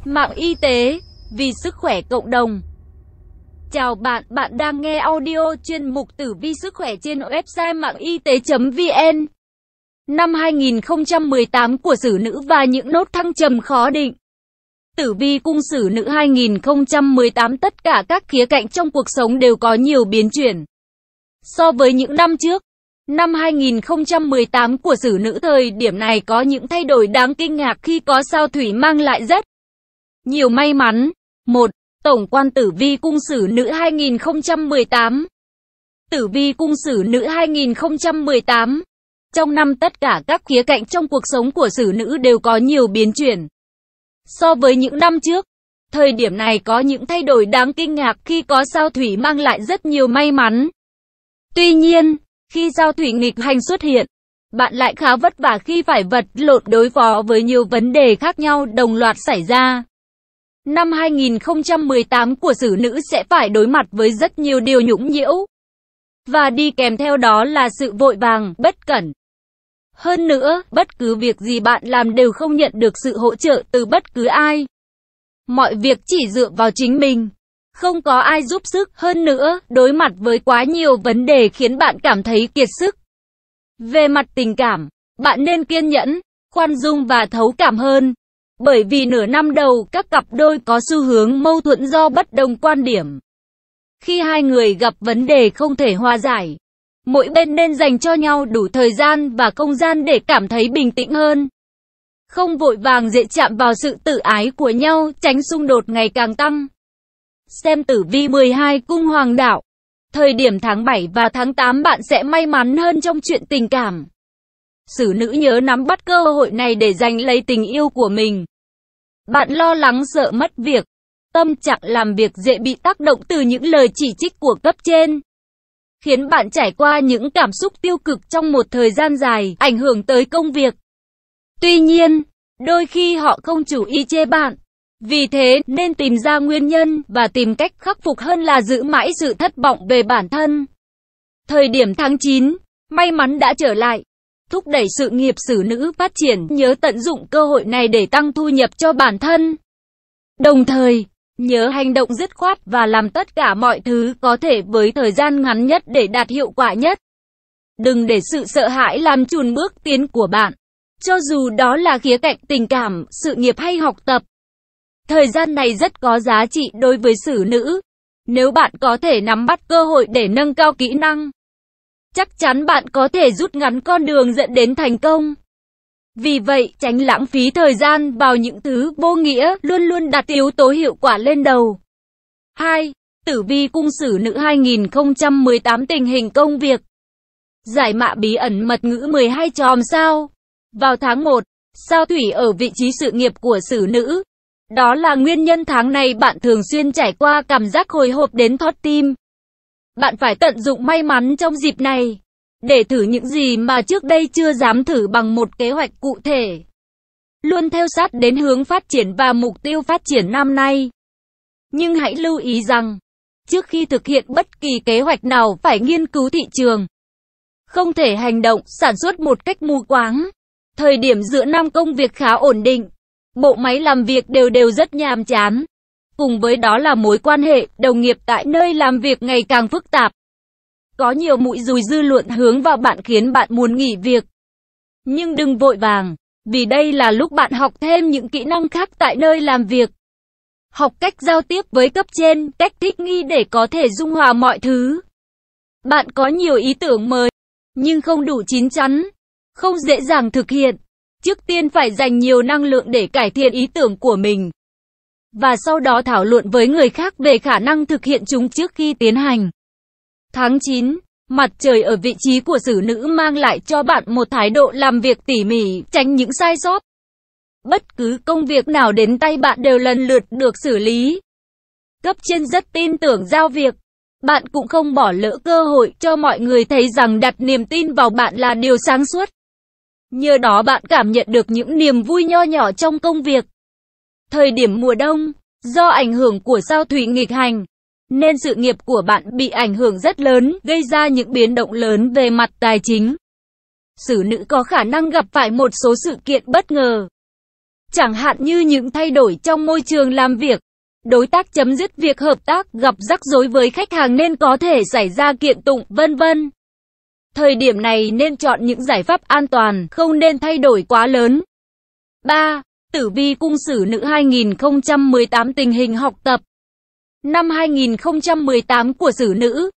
Mạng y tế, vì sức khỏe cộng đồng. Chào bạn, bạn đang nghe audio chuyên mục Tử vi sức khỏe trên website mạng y tế.vn. Năm 2018 của Xử Nữ và những nốt thăng trầm khó định. Tử vi cung Xử Nữ 2018, tất cả các khía cạnh trong cuộc sống đều có nhiều biến chuyển so với những năm trước. Năm 2018 của Xử Nữ thời điểm này có những thay đổi đáng kinh ngạc khi có sao Thủy mang lại rất nhiều may mắn. 1. Tổng quan tử vi cung Xử Nữ 2018. Tử vi cung Xử Nữ 2018. Trong năm tất cả các khía cạnh trong cuộc sống của Xử Nữ đều có nhiều biến chuyển so với những năm trước. Thời điểm này có những thay đổi đáng kinh ngạc khi có sao Thủy mang lại rất nhiều may mắn. Tuy nhiên, khi sao Thủy nghịch hành xuất hiện, bạn lại khá vất vả khi phải vật lộn đối phó với nhiều vấn đề khác nhau đồng loạt xảy ra. Năm 2018 của Xử Nữ sẽ phải đối mặt với rất nhiều điều nhũng nhiễu, và đi kèm theo đó là sự vội vàng, bất cẩn. Hơn nữa, bất cứ việc gì bạn làm đều không nhận được sự hỗ trợ từ bất cứ ai. Mọi việc chỉ dựa vào chính mình, không có ai giúp sức. Hơn nữa, đối mặt với quá nhiều vấn đề khiến bạn cảm thấy kiệt sức. Về mặt tình cảm, bạn nên kiên nhẫn, khoan dung và thấu cảm hơn. Bởi vì nửa năm đầu, các cặp đôi có xu hướng mâu thuẫn do bất đồng quan điểm. Khi hai người gặp vấn đề không thể hòa giải, mỗi bên nên dành cho nhau đủ thời gian và không gian để cảm thấy bình tĩnh hơn. Không vội vàng dễ chạm vào sự tự ái của nhau, tránh xung đột ngày càng tăng. Xem tử vi 12 cung Hoàng đạo. Thời điểm tháng 7 và tháng 8 bạn sẽ may mắn hơn trong chuyện tình cảm. Xử Nữ nhớ nắm bắt cơ hội này để giành lấy tình yêu của mình. Bạn lo lắng sợ mất việc. Tâm trạng làm việc dễ bị tác động từ những lời chỉ trích của cấp trên, khiến bạn trải qua những cảm xúc tiêu cực trong một thời gian dài, ảnh hưởng tới công việc. Tuy nhiên, đôi khi họ không chủ ý chê bạn. Vì thế, nên tìm ra nguyên nhân và tìm cách khắc phục hơn là giữ mãi sự thất vọng về bản thân. Thời điểm tháng 9, may mắn đã trở lại, thúc đẩy sự nghiệp Xử Nữ phát triển. Nhớ tận dụng cơ hội này để tăng thu nhập cho bản thân. Đồng thời, nhớ hành động dứt khoát và làm tất cả mọi thứ có thể với thời gian ngắn nhất để đạt hiệu quả nhất. Đừng để sự sợ hãi làm chùn bước tiến của bạn, cho dù đó là khía cạnh tình cảm, sự nghiệp hay học tập. Thời gian này rất có giá trị đối với Xử Nữ. Nếu bạn có thể nắm bắt cơ hội để nâng cao kỹ năng, chắc chắn bạn có thể rút ngắn con đường dẫn đến thành công. Vì vậy, tránh lãng phí thời gian vào những thứ vô nghĩa, luôn luôn đặt yếu tố hiệu quả lên đầu. 2. Tử vi cung Xử Nữ 2018 tình hình công việc. Giải mã bí ẩn mật ngữ 12 chòm sao. Vào tháng 1, sao Thủy ở vị trí sự nghiệp của Xử Nữ. Đó là nguyên nhân tháng này bạn thường xuyên trải qua cảm giác hồi hộp đến thót tim. Bạn phải tận dụng may mắn trong dịp này, để thử những gì mà trước đây chưa dám thử bằng một kế hoạch cụ thể. Luôn theo sát đến hướng phát triển và mục tiêu phát triển năm nay. Nhưng hãy lưu ý rằng, trước khi thực hiện bất kỳ kế hoạch nào phải nghiên cứu thị trường. Không thể hành động, sản xuất một cách mù quáng. Thời điểm giữa năm công việc khá ổn định. Bộ máy làm việc đều rất nhàm chán. Cùng với đó là mối quan hệ, đồng nghiệp tại nơi làm việc ngày càng phức tạp. Có nhiều mũi dùi dư luận hướng vào bạn khiến bạn muốn nghỉ việc. Nhưng đừng vội vàng, vì đây là lúc bạn học thêm những kỹ năng khác tại nơi làm việc. Học cách giao tiếp với cấp trên, cách thích nghi để có thể dung hòa mọi thứ. Bạn có nhiều ý tưởng mới, nhưng không đủ chín chắn, không dễ dàng thực hiện. Trước tiên phải dành nhiều năng lượng để cải thiện ý tưởng của mình, và sau đó thảo luận với người khác về khả năng thực hiện chúng trước khi tiến hành. Tháng 9, mặt trời ở vị trí của Xử Nữ mang lại cho bạn một thái độ làm việc tỉ mỉ, tránh những sai sót. Bất cứ công việc nào đến tay bạn đều lần lượt được xử lý. Cấp trên rất tin tưởng giao việc. Bạn cũng không bỏ lỡ cơ hội cho mọi người thấy rằng đặt niềm tin vào bạn là điều sáng suốt. Nhờ đó bạn cảm nhận được những niềm vui nho nhỏ trong công việc. Thời điểm mùa đông, do ảnh hưởng của sao Thủy nghịch hành, nên sự nghiệp của bạn bị ảnh hưởng rất lớn, gây ra những biến động lớn về mặt tài chính. Xử Nữ có khả năng gặp phải một số sự kiện bất ngờ. chẳng hạn như những thay đổi trong môi trường làm việc, đối tác chấm dứt việc hợp tác, gặp rắc rối với khách hàng nên có thể xảy ra kiện tụng, vân vân. Thời điểm này nên chọn những giải pháp an toàn, không nên thay đổi quá lớn. 3. Tử vi cung sử nữ 2018 tình hình học tập. Năm 2018 của sử nữ.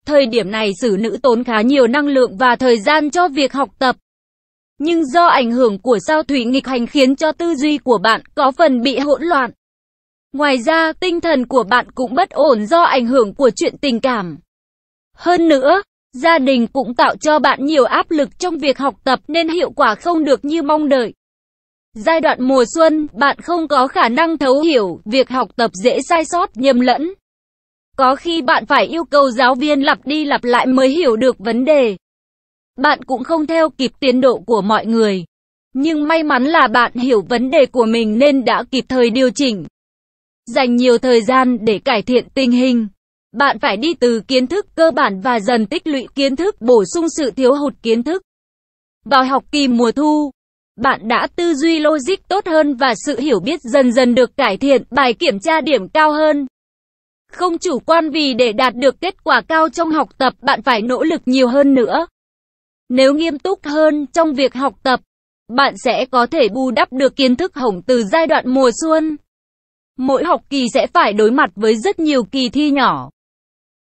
Thời điểm này sử nữ tốn khá nhiều năng lượng và thời gian cho việc học tập. Nhưng do ảnh hưởng của sao thủy nghịch hành khiến cho tư duy của bạn có phần bị hỗn loạn. Ngoài ra, tinh thần của bạn cũng bất ổn do ảnh hưởng của chuyện tình cảm. Hơn nữa, gia đình cũng tạo cho bạn nhiều áp lực trong việc học tập nên hiệu quả không được như mong đợi. Giai đoạn mùa xuân, bạn không có khả năng thấu hiểu, việc học tập dễ sai sót, nhầm lẫn. Có khi bạn phải yêu cầu giáo viên lặp đi lặp lại mới hiểu được vấn đề. Bạn cũng không theo kịp tiến độ của mọi người. Nhưng may mắn là bạn hiểu vấn đề của mình nên đã kịp thời điều chỉnh. Dành nhiều thời gian để cải thiện tình hình. Bạn phải đi từ kiến thức cơ bản và dần tích lũy kiến thức, bổ sung sự thiếu hụt kiến thức. Vào học kỳ mùa thu, bạn đã tư duy logic tốt hơn và sự hiểu biết dần dần được cải thiện, bài kiểm tra điểm cao hơn. Không chủ quan vì để đạt được kết quả cao trong học tập, bạn phải nỗ lực nhiều hơn nữa. Nếu nghiêm túc hơn trong việc học tập, bạn sẽ có thể bù đắp được kiến thức hỏng từ giai đoạn mùa xuân. Mỗi học kỳ sẽ phải đối mặt với rất nhiều kỳ thi nhỏ.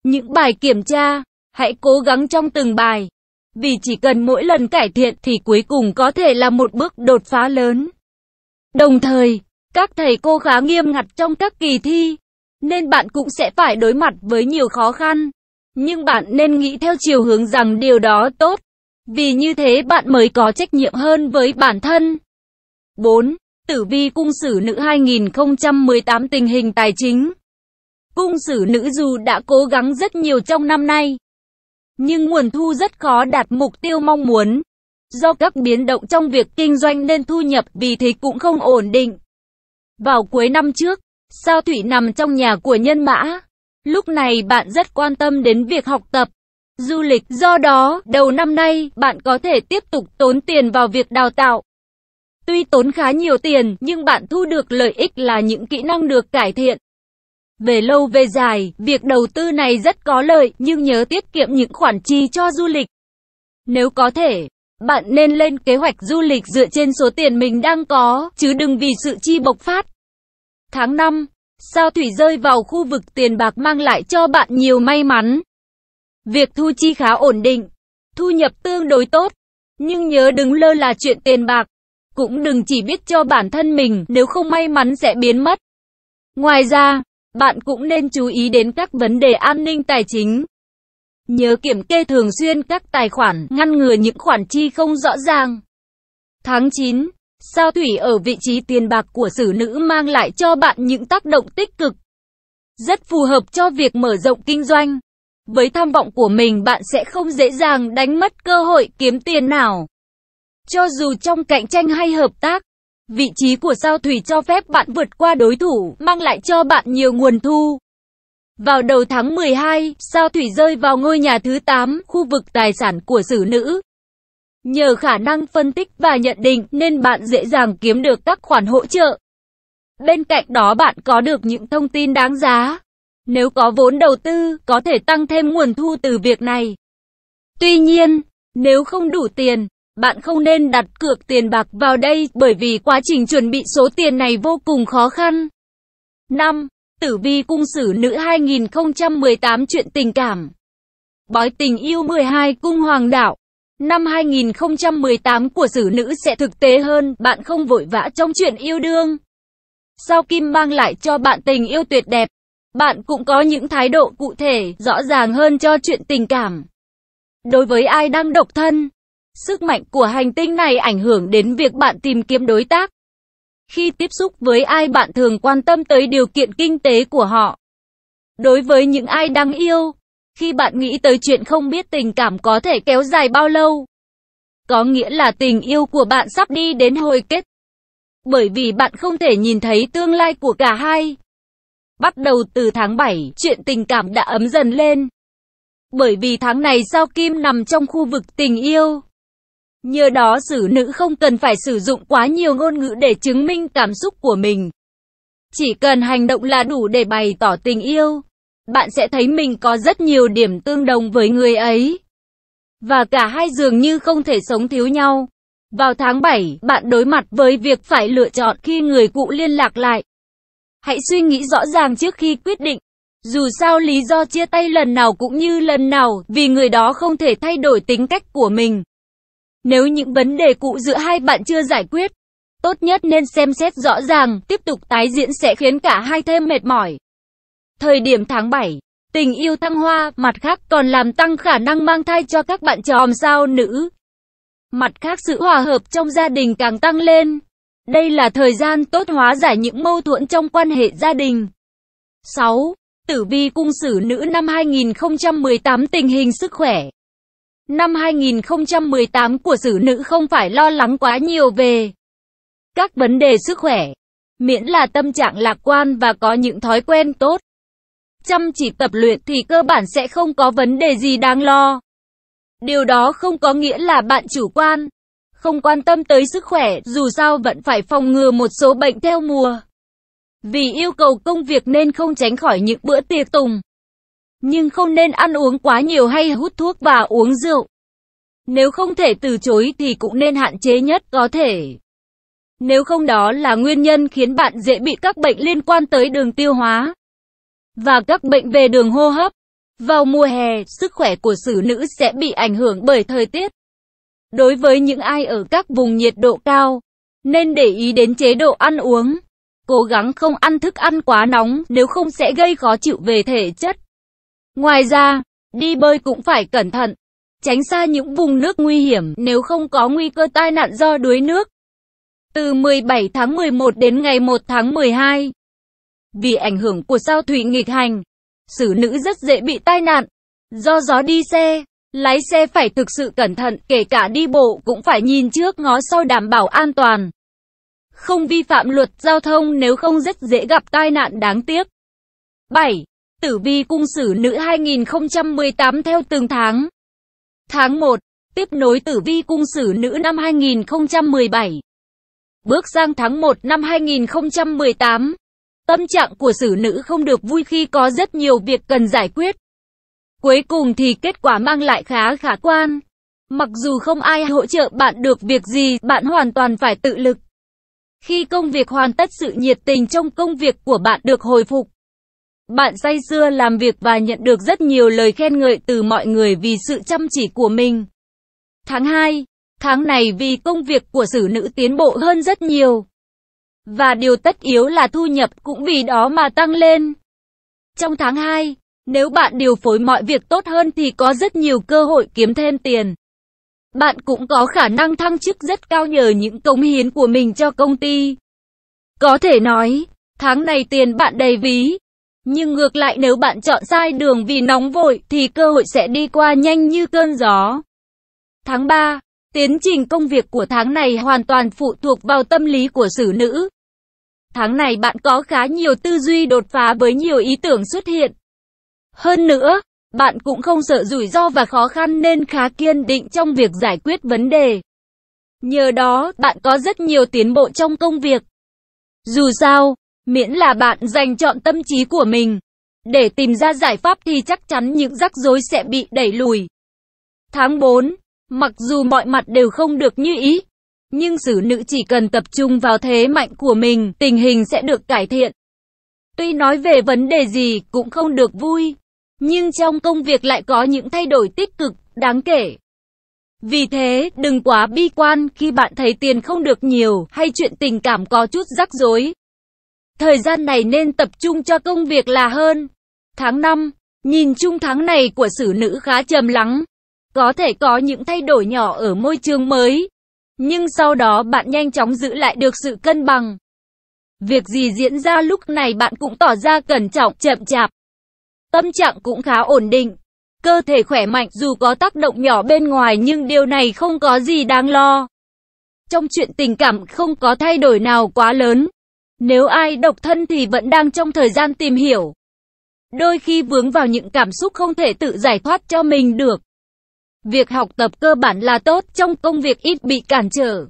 Những bài kiểm tra, hãy cố gắng trong từng bài. Vì chỉ cần mỗi lần cải thiện thì cuối cùng có thể là một bước đột phá lớn. Đồng thời, các thầy cô khá nghiêm ngặt trong các kỳ thi, nên bạn cũng sẽ phải đối mặt với nhiều khó khăn. Nhưng bạn nên nghĩ theo chiều hướng rằng điều đó tốt, vì như thế bạn mới có trách nhiệm hơn với bản thân. 4. Tử vi cung sử nữ 2018 tình hình tài chính. Cung sử nữ dù đã cố gắng rất nhiều trong năm nay, nhưng nguồn thu rất khó đạt mục tiêu mong muốn. Do các biến động trong việc kinh doanh nên thu nhập vì thế cũng không ổn định. Vào cuối năm trước, sao thủy nằm trong nhà của nhân mã. Lúc này bạn rất quan tâm đến việc học tập, du lịch. Do đó, đầu năm nay, bạn có thể tiếp tục tốn tiền vào việc đào tạo. Tuy tốn khá nhiều tiền, nhưng bạn thu được lợi ích là những kỹ năng được cải thiện. Về lâu về dài, việc đầu tư này rất có lợi, nhưng nhớ tiết kiệm những khoản chi cho du lịch. Nếu có thể, bạn nên lên kế hoạch du lịch dựa trên số tiền mình đang có, chứ đừng vì sự chi bộc phát. Tháng 5, sao thủy rơi vào khu vực tiền bạc mang lại cho bạn nhiều may mắn. Việc thu chi khá ổn định, thu nhập tương đối tốt, nhưng nhớ đừng lơ là chuyện tiền bạc. Cũng đừng chỉ biết cho bản thân mình, nếu không may mắn sẽ biến mất. Ngoài ra, bạn cũng nên chú ý đến các vấn đề an ninh tài chính. Nhớ kiểm kê thường xuyên các tài khoản, ngăn ngừa những khoản chi không rõ ràng. Tháng 9, sao thủy ở vị trí tiền bạc của sử nữ mang lại cho bạn những tác động tích cực. Rất phù hợp cho việc mở rộng kinh doanh. Với tham vọng của mình bạn sẽ không dễ dàng đánh mất cơ hội kiếm tiền nào. Cho dù trong cạnh tranh hay hợp tác, vị trí của sao thủy cho phép bạn vượt qua đối thủ, mang lại cho bạn nhiều nguồn thu. Vào đầu tháng 12, sao thủy rơi vào ngôi nhà thứ 8, khu vực tài sản của sử nữ. Nhờ khả năng phân tích và nhận định nên bạn dễ dàng kiếm được các khoản hỗ trợ. Bên cạnh đó bạn có được những thông tin đáng giá. Nếu có vốn đầu tư, có thể tăng thêm nguồn thu từ việc này. Tuy nhiên, nếu không đủ tiền, bạn không nên đặt cược tiền bạc vào đây bởi vì quá trình chuẩn bị số tiền này vô cùng khó khăn. 5. Tử vi cung sử nữ 2018 chuyện tình cảm. Bói tình yêu 12 cung hoàng đạo. Năm 2018 của sử nữ sẽ thực tế hơn, bạn không vội vã trong chuyện yêu đương. Sao kim mang lại cho bạn tình yêu tuyệt đẹp. Bạn cũng có những thái độ cụ thể, rõ ràng hơn cho chuyện tình cảm. Đối với ai đang độc thân, sức mạnh của hành tinh này ảnh hưởng đến việc bạn tìm kiếm đối tác. Khi tiếp xúc với ai bạn thường quan tâm tới điều kiện kinh tế của họ. Đối với những ai đang yêu, khi bạn nghĩ tới chuyện không biết tình cảm có thể kéo dài bao lâu, có nghĩa là tình yêu của bạn sắp đi đến hồi kết. Bởi vì bạn không thể nhìn thấy tương lai của cả hai. Bắt đầu từ tháng 7, chuyện tình cảm đã ấm dần lên. Bởi vì tháng này sao kim nằm trong khu vực tình yêu. Nhờ đó xử nữ không cần phải sử dụng quá nhiều ngôn ngữ để chứng minh cảm xúc của mình. Chỉ cần hành động là đủ để bày tỏ tình yêu. Bạn sẽ thấy mình có rất nhiều điểm tương đồng với người ấy. Và cả hai dường như không thể sống thiếu nhau. Vào tháng 7, bạn đối mặt với việc phải lựa chọn khi người cũ liên lạc lại. Hãy suy nghĩ rõ ràng trước khi quyết định. Dù sao lý do chia tay lần nào cũng như lần nào, vì người đó không thể thay đổi tính cách của mình. Nếu những vấn đề cũ giữa hai bạn chưa giải quyết, tốt nhất nên xem xét rõ ràng, tiếp tục tái diễn sẽ khiến cả hai thêm mệt mỏi. Thời điểm tháng 7, tình yêu thăng hoa, mặt khác còn làm tăng khả năng mang thai cho các bạn chòm sao nữ. Mặt khác sự hòa hợp trong gia đình càng tăng lên. Đây là thời gian tốt hóa giải những mâu thuẫn trong quan hệ gia đình. 6. Tử vi cung sử nữ năm 2018 tình hình sức khỏe. Năm 2018 của sử nữ không phải lo lắng quá nhiều về các vấn đề sức khỏe, miễn là tâm trạng lạc quan và có những thói quen tốt. Chăm chỉ tập luyện thì cơ bản sẽ không có vấn đề gì đáng lo. Điều đó không có nghĩa là bạn chủ quan, không quan tâm tới sức khỏe, dù sao vẫn phải phòng ngừa một số bệnh theo mùa. Vì yêu cầu công việc nên không tránh khỏi những bữa tiệc tùng. Nhưng không nên ăn uống quá nhiều hay hút thuốc và uống rượu. Nếu không thể từ chối thì cũng nên hạn chế nhất có thể. Nếu không đó là nguyên nhân khiến bạn dễ bị các bệnh liên quan tới đường tiêu hóa và các bệnh về đường hô hấp. Vào mùa hè, sức khỏe của sử nữ sẽ bị ảnh hưởng bởi thời tiết. Đối với những ai ở các vùng nhiệt độ cao, nên để ý đến chế độ ăn uống. Cố gắng không ăn thức ăn quá nóng, nếu không sẽ gây khó chịu về thể chất. Ngoài ra, đi bơi cũng phải cẩn thận, tránh xa những vùng nước nguy hiểm nếu không có nguy cơ tai nạn do đuối nước. Từ 17 tháng 11 đến ngày 1 tháng 12, vì ảnh hưởng của sao thủy nghịch hành, sử nữ rất dễ bị tai nạn do gió đi xe. Lái xe phải thực sự cẩn thận, kể cả đi bộ cũng phải nhìn trước ngó sau đảm bảo an toàn. Không vi phạm luật giao thông nếu không rất dễ gặp tai nạn đáng tiếc. 7. Tử vi cung sử nữ 2018 theo từng tháng. Tháng 1, tiếp nối tử vi cung sử nữ năm 2017. Bước sang tháng 1 năm 2018, tâm trạng của sử nữ không được vui khi có rất nhiều việc cần giải quyết. Cuối cùng thì kết quả mang lại khá khả quan. Mặc dù không ai hỗ trợ bạn được việc gì, bạn hoàn toàn phải tự lực. Khi công việc hoàn tất, sự nhiệt tình trong công việc của bạn được hồi phục. Bạn say sưa làm việc và nhận được rất nhiều lời khen ngợi từ mọi người vì sự chăm chỉ của mình. Tháng 2, tháng này vì công việc của sử nữ tiến bộ hơn rất nhiều. Và điều tất yếu là thu nhập cũng vì đó mà tăng lên. Trong tháng 2, nếu bạn điều phối mọi việc tốt hơn thì có rất nhiều cơ hội kiếm thêm tiền. Bạn cũng có khả năng thăng chức rất cao nhờ những cống hiến của mình cho công ty. Có thể nói, tháng này tiền bạn đầy ví. Nhưng ngược lại nếu bạn chọn sai đường vì nóng vội thì cơ hội sẽ đi qua nhanh như cơn gió. Tháng 3, tiến trình công việc của tháng này hoàn toàn phụ thuộc vào tâm lý của sử nữ. Tháng này bạn có khá nhiều tư duy đột phá với nhiều ý tưởng xuất hiện. Hơn nữa, bạn cũng không sợ rủi ro và khó khăn nên khá kiên định trong việc giải quyết vấn đề. Nhờ đó, bạn có rất nhiều tiến bộ trong công việc. Dù sao, miễn là bạn dành trọn tâm trí của mình để tìm ra giải pháp thì chắc chắn những rắc rối sẽ bị đẩy lùi. Tháng 4, mặc dù mọi mặt đều không được như ý, nhưng sử nữ chỉ cần tập trung vào thế mạnh của mình, tình hình sẽ được cải thiện. Tuy nói về vấn đề gì cũng không được vui, nhưng trong công việc lại có những thay đổi tích cực, đáng kể. Vì thế, đừng quá bi quan khi bạn thấy tiền không được nhiều hay chuyện tình cảm có chút rắc rối. Thời gian này nên tập trung cho công việc là hơn. Tháng 5, nhìn chung tháng này của sử nữ khá trầm lắng. Có thể có những thay đổi nhỏ ở môi trường mới, nhưng sau đó bạn nhanh chóng giữ lại được sự cân bằng. Việc gì diễn ra lúc này bạn cũng tỏ ra cẩn trọng, chậm chạp. Tâm trạng cũng khá ổn định. Cơ thể khỏe mạnh dù có tác động nhỏ bên ngoài nhưng điều này không có gì đáng lo. Trong chuyện tình cảm không có thay đổi nào quá lớn. Nếu ai độc thân thì vẫn đang trong thời gian tìm hiểu. Đôi khi vướng vào những cảm xúc không thể tự giải thoát cho mình được. Việc học tập cơ bản là tốt, trong công việc ít bị cản trở.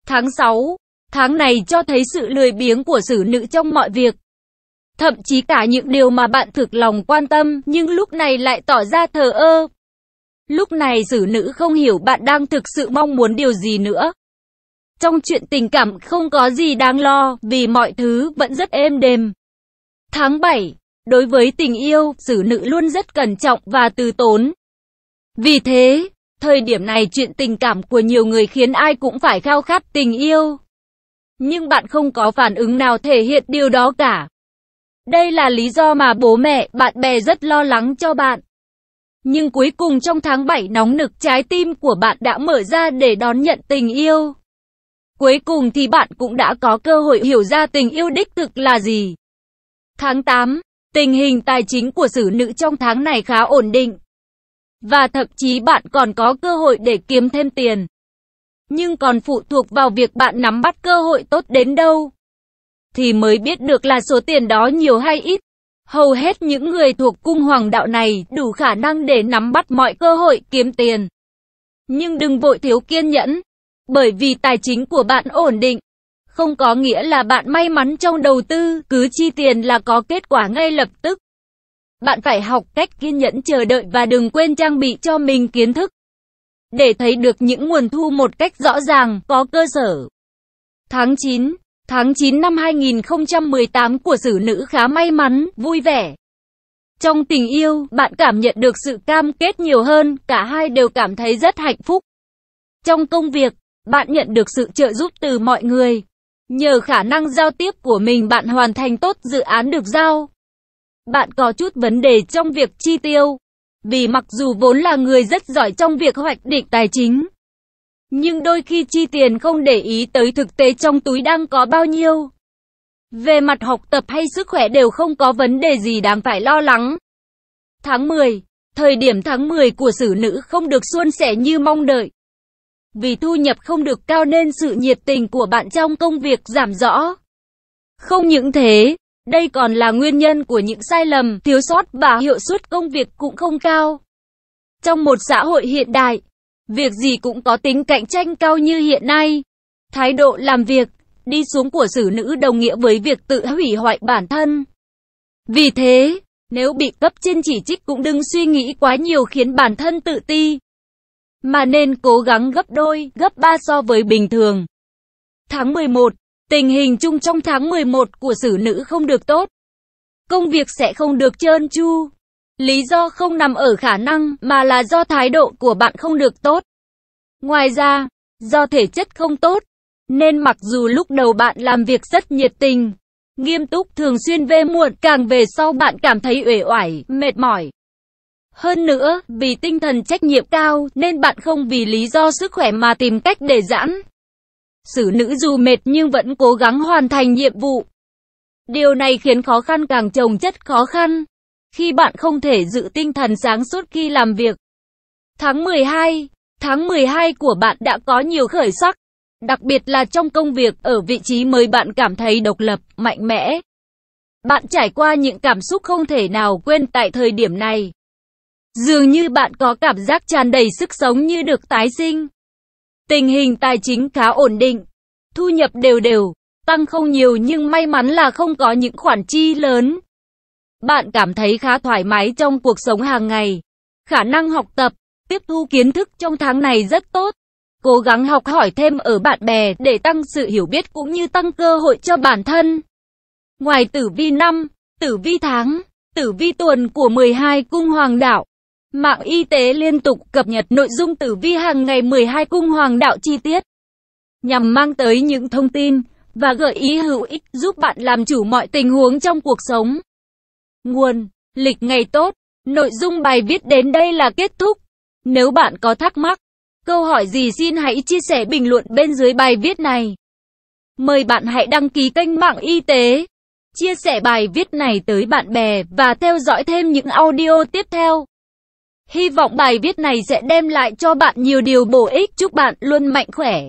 Tháng 6. Tháng này cho thấy sự lười biếng của xử nữ trong mọi việc. Thậm chí cả những điều mà bạn thực lòng quan tâm, nhưng lúc này lại tỏ ra thờ ơ. Lúc này xử nữ không hiểu bạn đang thực sự mong muốn điều gì nữa. Trong chuyện tình cảm không có gì đáng lo, vì mọi thứ vẫn rất êm đềm. Tháng 7. Đối với tình yêu, xử nữ luôn rất cẩn trọng và từ tốn. Vì thế, thời điểm này chuyện tình cảm của nhiều người khiến ai cũng phải khao khát tình yêu. Nhưng bạn không có phản ứng nào thể hiện điều đó cả. Đây là lý do mà bố mẹ, bạn bè rất lo lắng cho bạn. Nhưng cuối cùng trong tháng 7 nóng nực, trái tim của bạn đã mở ra để đón nhận tình yêu. Cuối cùng thì bạn cũng đã có cơ hội hiểu ra tình yêu đích thực là gì. Tháng 8. Tình hình tài chính của xử nữ trong tháng này khá ổn định. Và thậm chí bạn còn có cơ hội để kiếm thêm tiền. Nhưng còn phụ thuộc vào việc bạn nắm bắt cơ hội tốt đến đâu. Thì mới biết được là số tiền đó nhiều hay ít. Hầu hết những người thuộc cung hoàng đạo này đủ khả năng để nắm bắt mọi cơ hội kiếm tiền. Nhưng đừng vội thiếu kiên nhẫn. Bởi vì tài chính của bạn ổn định. Không có nghĩa là bạn may mắn trong đầu tư, cứ chi tiền là có kết quả ngay lập tức. Bạn phải học cách kiên nhẫn chờ đợi và đừng quên trang bị cho mình kiến thức. Để thấy được những nguồn thu một cách rõ ràng, có cơ sở. Tháng 9. Tháng 9 năm 2018 của xử nữ khá may mắn, vui vẻ. Trong tình yêu, bạn cảm nhận được sự cam kết nhiều hơn, cả hai đều cảm thấy rất hạnh phúc. Trong công việc, bạn nhận được sự trợ giúp từ mọi người. Nhờ khả năng giao tiếp của mình bạn hoàn thành tốt dự án được giao. Bạn có chút vấn đề trong việc chi tiêu. Vì mặc dù vốn là người rất giỏi trong việc hoạch định tài chính. Nhưng đôi khi chi tiền không để ý tới thực tế trong túi đang có bao nhiêu. Về mặt học tập hay sức khỏe đều không có vấn đề gì đáng phải lo lắng. Tháng 10. Thời điểm tháng 10 của xử nữ không được suôn sẻ như mong đợi. Vì thu nhập không được cao nên sự nhiệt tình của bạn trong công việc giảm rõ. Không những thế, đây còn là nguyên nhân của những sai lầm, thiếu sót và hiệu suất công việc cũng không cao. Trong một xã hội hiện đại, việc gì cũng có tính cạnh tranh cao như hiện nay. Thái độ làm việc, đi xuống của xử nữ đồng nghĩa với việc tự hủy hoại bản thân. Vì thế, nếu bị cấp trên chỉ trích cũng đừng suy nghĩ quá nhiều khiến bản thân tự ti. Mà nên cố gắng gấp đôi, gấp 3 so với bình thường. Tháng 11. Tình hình chung trong tháng 11 của xử nữ không được tốt. Công việc sẽ không được trơn tru. Lý do không nằm ở khả năng, mà là do thái độ của bạn không được tốt. Ngoài ra, do thể chất không tốt, nên mặc dù lúc đầu bạn làm việc rất nhiệt tình, nghiêm túc thường xuyên về muộn, càng về sau bạn cảm thấy uể oải, mệt mỏi. Hơn nữa, vì tinh thần trách nhiệm cao, nên bạn không vì lý do sức khỏe mà tìm cách để giãn. Xử nữ dù mệt nhưng vẫn cố gắng hoàn thành nhiệm vụ. Điều này khiến khó khăn càng chồng chất khó khăn, khi bạn không thể giữ tinh thần sáng suốt khi làm việc. Tháng 12. Tháng 12 của bạn đã có nhiều khởi sắc. Đặc biệt là trong công việc, ở vị trí mới bạn cảm thấy độc lập, mạnh mẽ. Bạn trải qua những cảm xúc không thể nào quên tại thời điểm này. Dường như bạn có cảm giác tràn đầy sức sống như được tái sinh. Tình hình tài chính khá ổn định. Thu nhập đều đều, tăng không nhiều nhưng may mắn là không có những khoản chi lớn. Bạn cảm thấy khá thoải mái trong cuộc sống hàng ngày. Khả năng học tập, tiếp thu kiến thức trong tháng này rất tốt. Cố gắng học hỏi thêm ở bạn bè để tăng sự hiểu biết cũng như tăng cơ hội cho bản thân. Ngoài tử vi năm, tử vi tháng, tử vi tuần của 12 cung hoàng đạo, mạng y tế liên tục cập nhật nội dung tử vi hàng ngày 12 cung hoàng đạo chi tiết, nhằm mang tới những thông tin và gợi ý hữu ích giúp bạn làm chủ mọi tình huống trong cuộc sống. Nguồn: lịch ngày tốt. Nội dung bài viết đến đây là kết thúc. Nếu bạn có thắc mắc, câu hỏi gì xin hãy chia sẻ bình luận bên dưới bài viết này. Mời bạn hãy đăng ký kênh Mạng Y Tế, chia sẻ bài viết này tới bạn bè và theo dõi thêm những audio tiếp theo. Hy vọng bài viết này sẽ đem lại cho bạn nhiều điều bổ ích. Chúc bạn luôn mạnh khỏe.